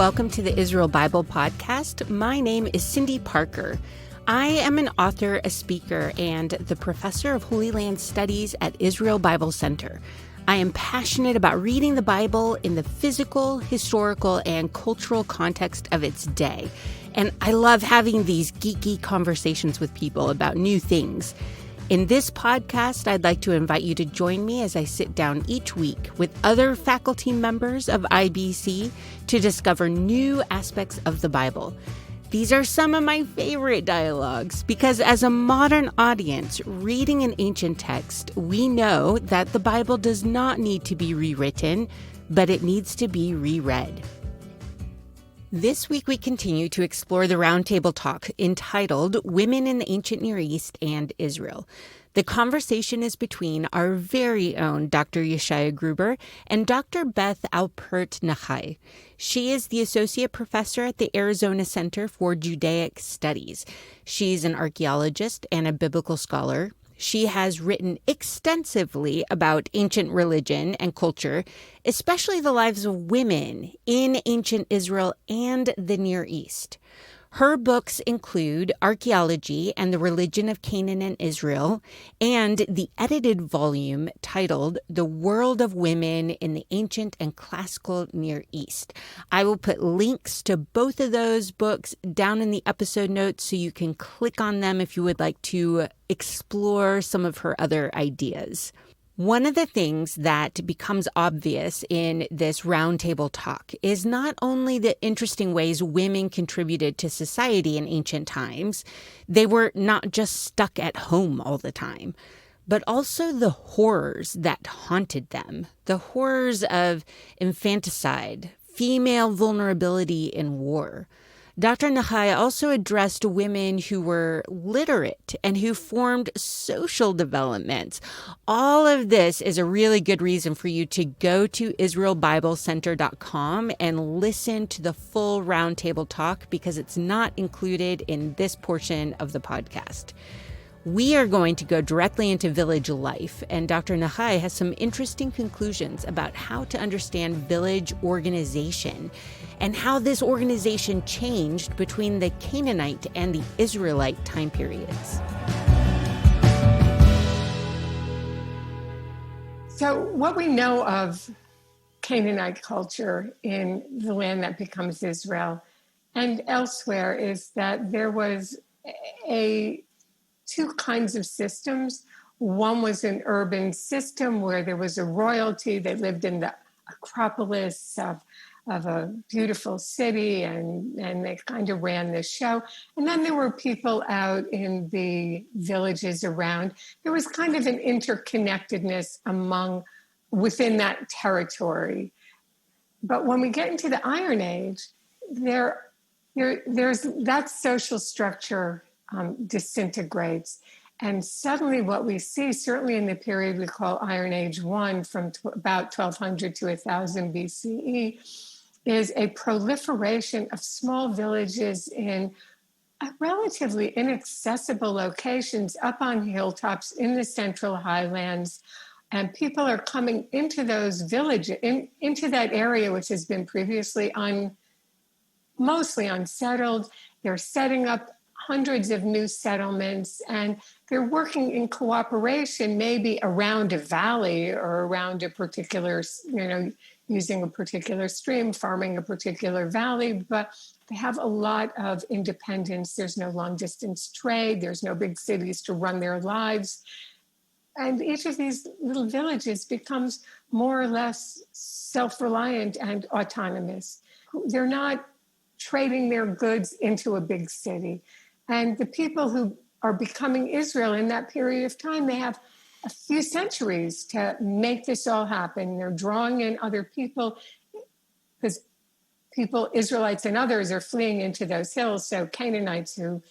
welcome to the Israel Bible Podcast. My name is Cindy Parker. I am an author, a speaker, and the professor of Holy Land Studies at Israel Bible Center. I am passionate about reading the Bible in the physical, historical, and cultural context of its day. And I love having these geeky conversations with people about new things. In this podcast, I'd like to invite you to join me as I sit down each week with other faculty members of IBC to discover new aspects of the Bible. These are some of my favorite dialogues because as a modern audience reading an ancient text, we know that the Bible does not need to be rewritten, but it needs to be reread. This week, we continue to explore the Roundtable Talk entitled Women in the Ancient Near East and Israel. The conversation is between our very own Dr. Yeshaya Gruber and Dr. Beth Alpert Nakhai. She is the Associate Professor at the Arizona Center for Judaic Studies. She's an archaeologist and a biblical scholar. She has written extensively about ancient religion and culture, especially the lives of women in ancient Israel and the Near East. Her books include Archaeology and the Religion of Canaan and Israel, and the edited volume titled The World of Women in the Ancient and Classical Near East. I will put links to both of those books down in the episode notes so you can click on them if you would like to explore some of her other ideas. One of the things that becomes obvious in this roundtable talk is not only the interesting ways women contributed to society in ancient times, they were not just stuck at home all the time, but also the horrors that haunted them, the horrors of infanticide, female vulnerability in war. Dr. Nakhai also addressed women who were literate and who formed social developments. All of this is a really good reason for you to go to IsraelBibleCenter.com and listen to the full roundtable talk because it's not included in this portion of the podcast. We are going to go directly into village life, and Dr. Nakhai has some interesting conclusions about how to understand village organization and how this organization changed between the Canaanite and the Israelite time periods. So what we know of Canaanite culture in the land that becomes Israel and elsewhere is that there was two kinds of systems. One was an urban system where there was a royalty that lived in the acropolis of a beautiful city, and they kind of ran the show. And then there were people out in the villages around. There was kind of an interconnectedness within that territory. But when we get into the Iron Age, there's that social structure disintegrates. And suddenly what we see, certainly in the period we call Iron Age 1, from about 1200 to 1000 BCE, is a proliferation of small villages in relatively inaccessible locations up on hilltops in the Central Highlands. And people are coming into those villages, into that area which has been previously mostly unsettled. They're setting up hundreds of new settlements, and they're working in cooperation, maybe around a valley or around a particular, using a particular stream, farming a particular valley, but they have a lot of independence. There's no long distance trade. There's no big cities to run their lives. And each of these little villages becomes more or less self-reliant and autonomous. They're not trading their goods into a big city. And the people who are becoming Israel in that period of time, they have a few centuries to make this all happen. They're drawing in other people because Israelites and others are fleeing into those hills. So Canaanites who,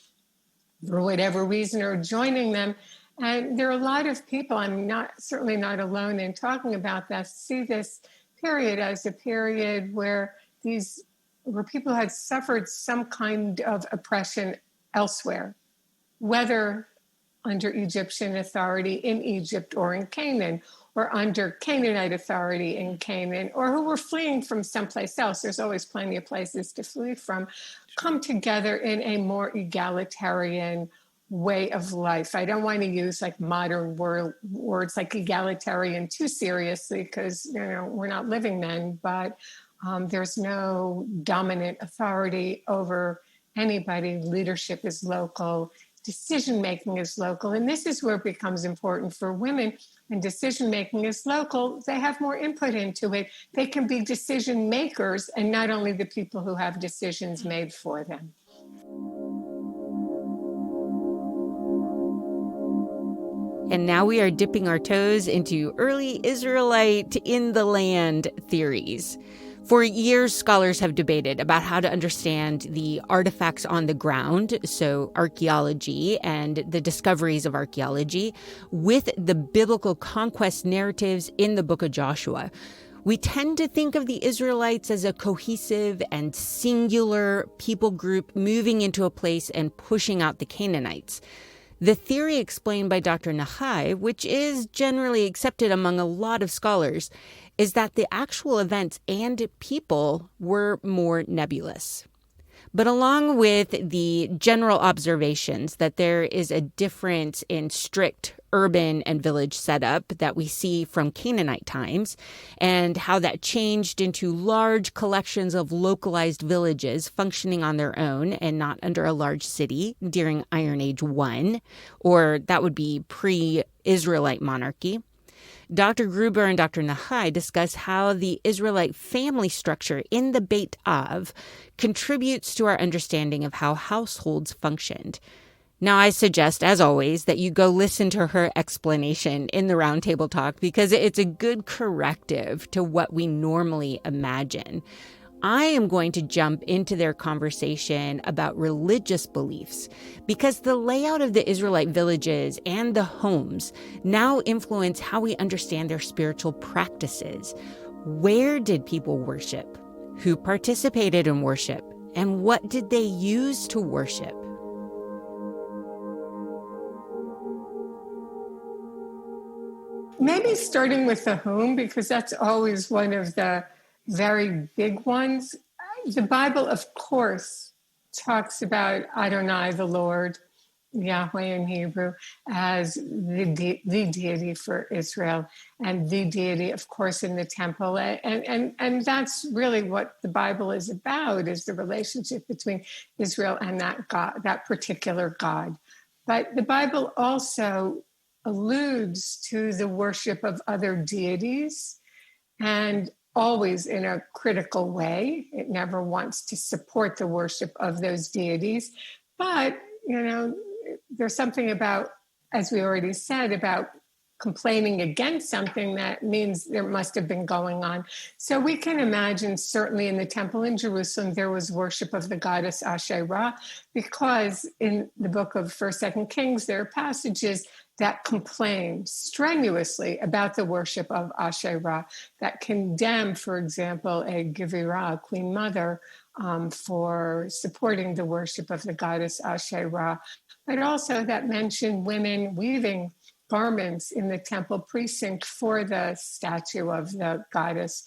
for whatever reason, are joining them. And there are a lot of people, I'm certainly not alone in talking about this, see this period as a period where people had suffered some kind of oppression elsewhere, whether under Egyptian authority in Egypt or in Canaan, or under Canaanite authority in Canaan, or who were fleeing from someplace else. There's always plenty of places to flee from, come together in a more egalitarian way of life. I don't want to use like modern words like egalitarian too seriously, because we're not living then, but there's no dominant authority over anybody. Leadership is local, decision-making is local. And this is where it becomes important for women. And decision-making is local. They have more input into it. They can be decision makers and not only the people who have decisions made for them. And now we are dipping our toes into early Israelite in the land theories. For years, scholars have debated about how to understand the artifacts on the ground, so archaeology and the discoveries of archaeology, with the biblical conquest narratives in the book of Joshua. We tend to think of the Israelites as a cohesive and singular people group moving into a place and pushing out the Canaanites. The theory explained by Dr. Nakhai, which is generally accepted among a lot of scholars, is that the actual events and people were more nebulous. But along with the general observations that there is a difference in strict urban and village setup that we see from Canaanite times, and how that changed into large collections of localized villages functioning on their own and not under a large city during Iron Age 1, or that would be pre-Israelite monarchy, Dr. Gruber and Dr. Nakhai discuss how the Israelite family structure in the Beit Av contributes to our understanding of how households functioned. Now, I suggest, as always, that you go listen to her explanation in the Roundtable Talk, because it's a good corrective to what we normally imagine. I am going to jump into their conversation about religious beliefs, because the layout of the Israelite villages and the homes now influence how we understand their spiritual practices. Where did people worship? Who participated in worship? And what did they use to worship? Maybe starting with the home, because that's always one of the very big ones. The Bible, of course, talks about Adonai, the Lord, Yahweh in Hebrew, as the deity for Israel, and the deity, of course, in the temple. And that's really what the Bible is about, is the relationship between Israel and that God, that particular God. But the Bible also alludes to the worship of other deities, and always in a critical way. It never wants to support the worship of those deities. But, there's something about, as we already said, about complaining against something that means there must have been going on. So we can imagine, certainly in the temple in Jerusalem, there was worship of the goddess Asherah, because in the book of 1st, 2nd Kings, there are passages that complain strenuously about the worship of Asherah, that condemn, for example, a Gevurah, a queen mother, for supporting the worship of the goddess Asherah, but also that mention women weaving garments in the temple precinct for the statue of the goddess.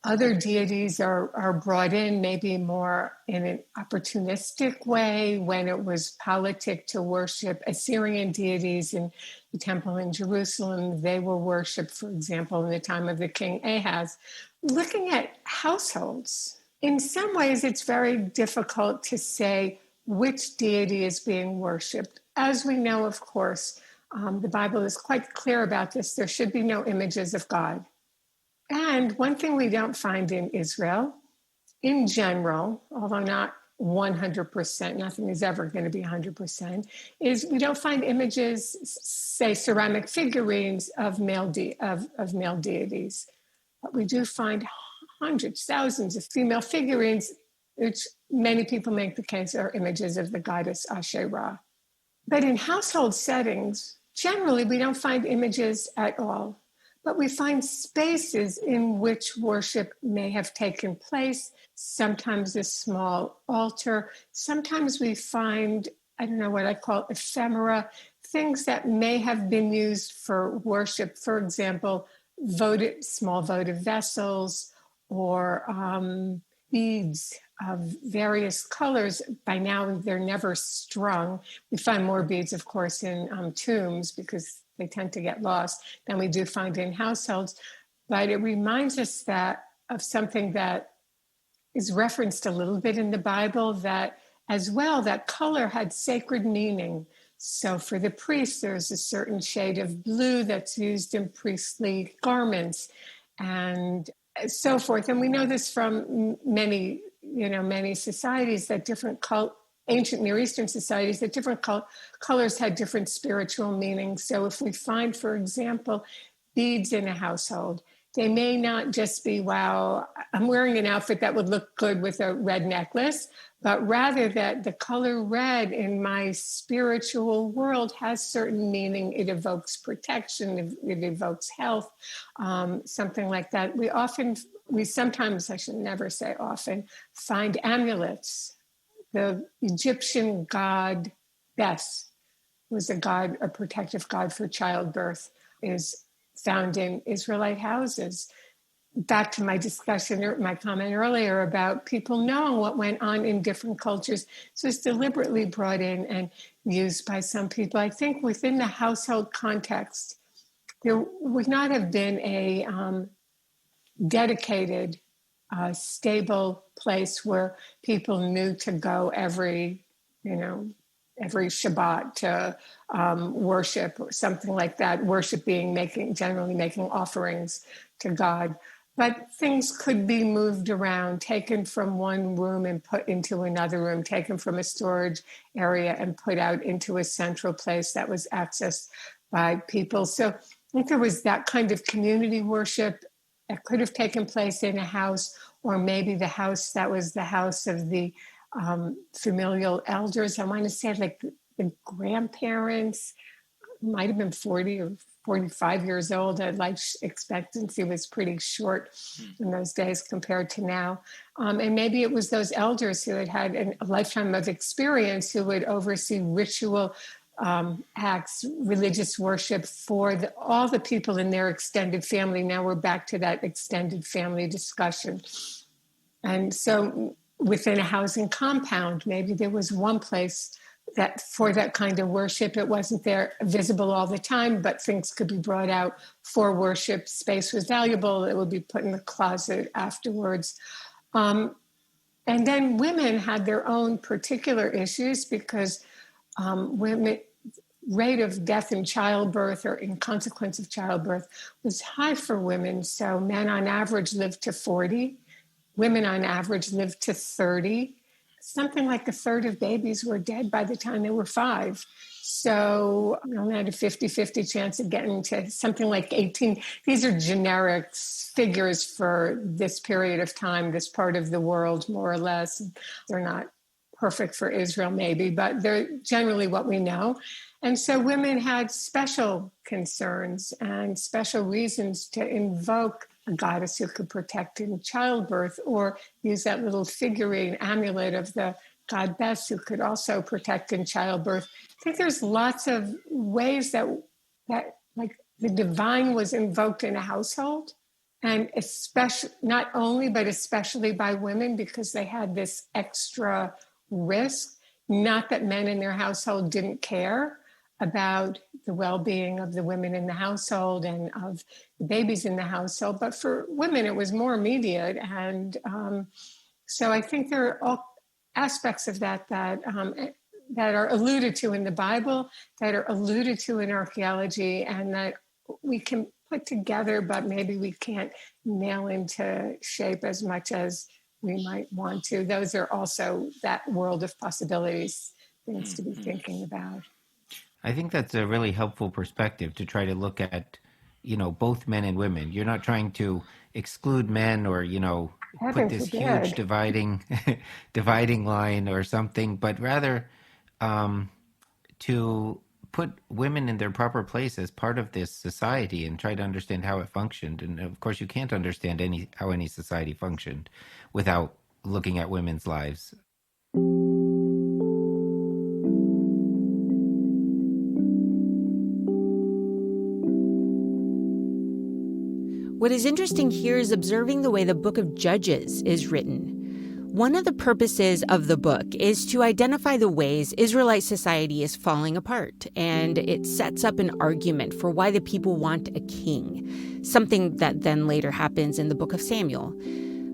Other deities are brought in maybe more in an opportunistic way when it was politic to worship Assyrian deities in the temple in Jerusalem. They were worshipped, for example, in the time of the king Ahaz. Looking at households, in some ways it's very difficult to say which deity is being worshipped. As we know, of course, the Bible is quite clear about this. There should be no images of God. And one thing we don't find in Israel, in general, although not 100%, nothing is ever going to be 100%, is we don't find images, say ceramic figurines of male deities. But we do find hundreds, thousands of female figurines, which many people make the case are images of the goddess Asherah. But in household settings, generally we don't find images at all. But we find spaces in which worship may have taken place, sometimes a small altar. Sometimes we find, what I call ephemera, things that may have been used for worship. For example, small votive vessels, or beads of various colors. By now, they're never strung. We find more beads, of course, in tombs because they tend to get lost than we do find in households. But it reminds us that of something that is referenced a little bit in the Bible, that as well, that color had sacred meaning. So for the priests, there's a certain shade of blue that's used in priestly garments and so forth. And we know this from many societies, that different ancient Near Eastern societies, that different colors had different spiritual meanings. So if we find, for example, beads in a household, they may not just be, wow, I'm wearing an outfit that would look good with a red necklace, but rather that the color red in my spiritual world has certain meaning. It evokes protection, it evokes health, something like that. We sometimes, I should never say often, find amulets. The Egyptian god Beth was a protective god for childbirth, is found in Israelite houses. Back to my discussion, or my comment earlier about people knowing what went on in different cultures. So it's deliberately brought in and used by some people. I think within the household context, there would not have been a dedicated, stable place where people knew to go every Shabbat to worship or something like that. Worship being generally making offerings to God. But things could be moved around, taken from one room and put into another room, taken from a storage area and put out into a central place that was accessed by people. So I think there was that kind of community worship that could have taken place in a house, or maybe the house that was the house of the familial elders. I want to say like the grandparents might have been 40 or 45 years old. Life expectancy was pretty short in those days compared to now. And maybe it was those elders who had had a lifetime of experience who would oversee ritual acts, religious worship for all the people in their extended family. Now we're back to that extended family discussion. And so within a housing compound, maybe there was one place that for that kind of worship. It wasn't there visible all the time, but things could be brought out for worship. Space was valuable. It would be put in the closet afterwards. And then women had their own particular issues because women rate of death in childbirth or in consequence of childbirth was high for women. So men on average lived to 40. Women on average lived to 30. Something like a third of babies were dead by the time they were 5. So we only had a 50-50 chance of getting to something like 18. These are generic figures for this period of time, this part of the world, more or less. They're not perfect for Israel, maybe, but they're generally what we know. And so women had special concerns and special reasons to invoke a goddess who could protect in childbirth, or use that little figurine amulet of the god Beth who could also protect in childbirth. I think there's lots of ways that like the divine was invoked in a household, and especially not only, but especially by women, because they had this extra risk. Not that men in their household didn't care about the well-being of the women in the household and of the babies in the household, but for women it was more immediate. And so I think there are all aspects of that are alluded to in the Bible, that are alluded to in archaeology, and that we can put together, but maybe we can't nail into shape as much as we might want to. Those are also that world of possibilities, things to be thinking about. I think that's a really helpful perspective to try to look at, both men and women. You're not trying to exclude men or, put this huge dividing line or something, but rather to put women in their proper place as part of this society and try to understand how it functioned. And of course, you can't understand how any society functioned without looking at women's lives. What is interesting here is observing the way the book of Judges is written. One of the purposes of the book is to identify the ways Israelite society is falling apart, and it sets up an argument for why the people want a king, something that then later happens in the book of Samuel.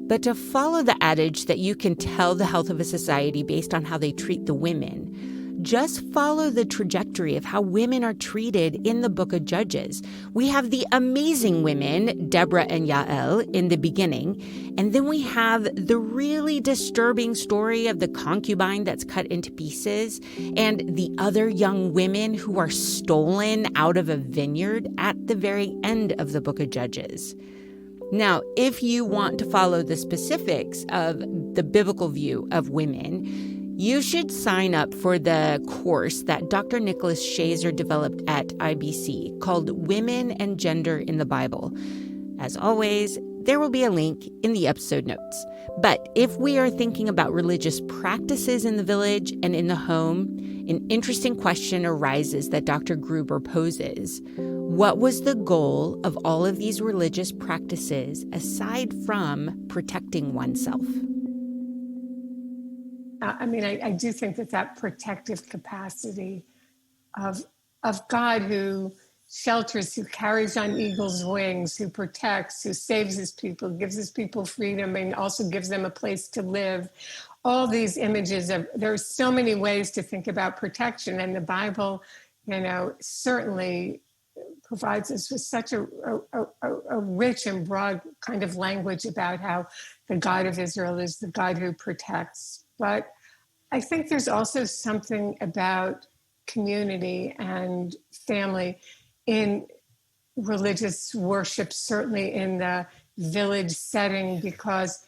But to follow the adage that you can tell the health of a society based on how they treat the women, just follow the trajectory of how women are treated in the book of Judges. We have the amazing women, Deborah and Yael, in the beginning, and then we have the really disturbing story of the concubine that's cut into pieces and the other young women who are stolen out of a vineyard at the very end of the book of Judges. Now, if you want to follow the specifics of the biblical view of women, you should sign up for the course that Dr. Nicholas Shazer developed at IBC called Women and Gender in the Bible. As always, there will be a link in the episode notes. But if we are thinking about religious practices in the village and in the home, an interesting question arises that Dr. Gruber poses. What was the goal of all of these religious practices aside from protecting oneself? I do think that protective capacity of God who shelters, who carries on eagle's wings, who protects, who saves his people, gives his people freedom, and also gives them a place to live. All these images there are so many ways to think about protection, and the Bible, certainly provides us with such a rich and broad kind of language about how the God of Israel is the God who protects. But I think there's also something about community and family in religious worship, certainly in the village setting, because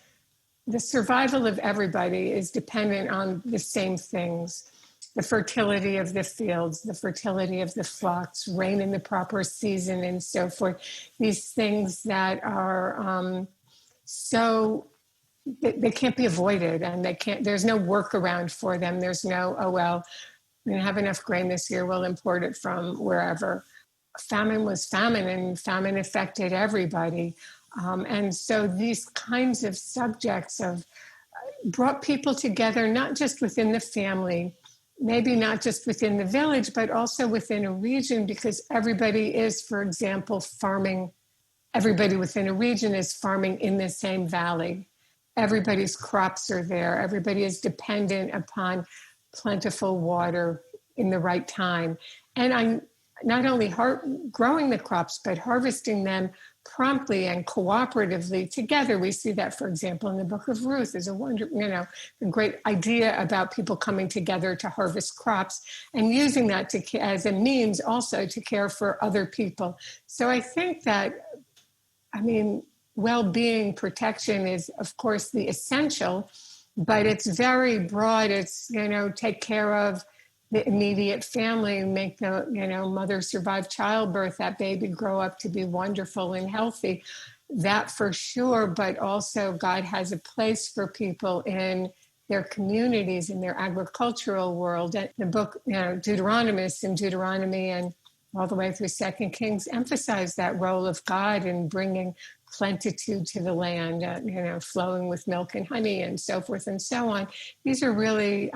the survival of everybody is dependent on the same things: the fertility of the fields, the fertility of the flocks, rain in the proper season, and so forth. These things that are they can't be avoided, and there's no workaround for them. There's no, we didn't have enough grain this year, we'll import it from wherever. Famine was famine, and famine affected everybody. And so these kinds of subjects brought people together, not just within the family, maybe not just within the village, but also within a region, because everybody is, for example, farming. Everybody within a region is farming in the same valley. Everybody's crops are there. Everybody is dependent upon plentiful water in the right time. And I'm not only growing the crops, but harvesting them promptly and cooperatively together. We see that, for example, in the book of Ruth. Is a great idea about people coming together to harvest crops and using that as a means also to care for other people. So I think that, well-being, protection is, of course, the essential, but it's very broad. It's, take care of the immediate family, make the, mother survive childbirth, that baby grow up to be wonderful and healthy. That for sure, but also God has a place for people in their communities, in their agricultural world. And the book, Deuteronomists in Deuteronomy and all the way through 2 Kings emphasize that role of God in bringing plenitude to the land, flowing with milk and honey and so forth and so on. These are really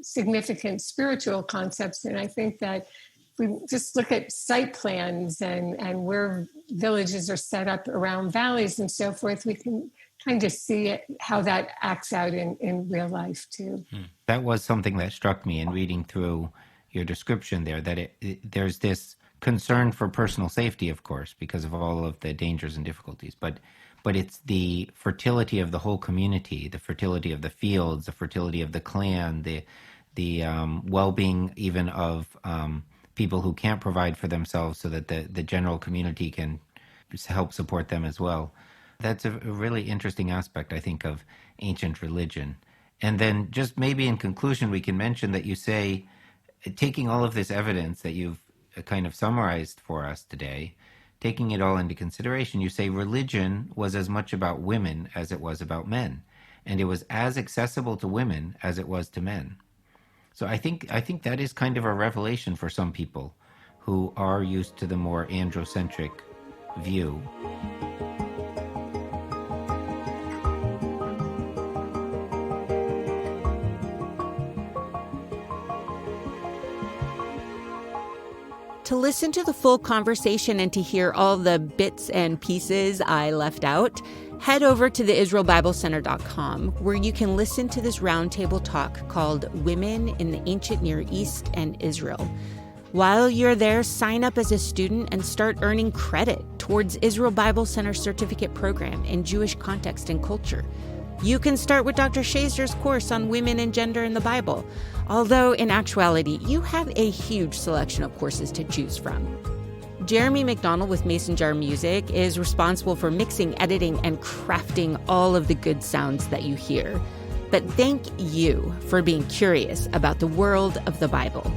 significant spiritual concepts. And I think that if we just look at site plans and where villages are set up around valleys and so forth, we can kind of see how that acts out in real life too. That was something that struck me in reading through your description there, that there's this concern for personal safety, of course, because of all of the dangers and difficulties, but it's the fertility of the whole community, the fertility of the fields, the fertility of the clan, the well-being even of people who can't provide for themselves, so that the general community can help support them as well. That's a really interesting aspect, I think, of ancient religion. And then just maybe in conclusion, we can mention that you say, taking all of this evidence that you've kind of summarized for us today, taking it all into consideration, you say religion was as much about women as it was about men, and it was as accessible to women as it was to men. So I think that is kind of a revelation for some people who are used to the more androcentric view. To listen to the full conversation and to hear all the bits and pieces I left out, head over to the IsraelBibleCenter.com, where you can listen to this roundtable talk called Women in the Ancient Near East and Israel. While you're there, sign up as a student and start earning credit towards Israel Bible Center certificate program in Jewish context and culture. You can start with Dr. Shazer's course on women and gender in the Bible, although in actuality, you have a huge selection of courses to choose from. Jeremy McDonald with Mason Jar Music is responsible for mixing, editing, and crafting all of the good sounds that you hear. But thank you for being curious about the world of the Bible.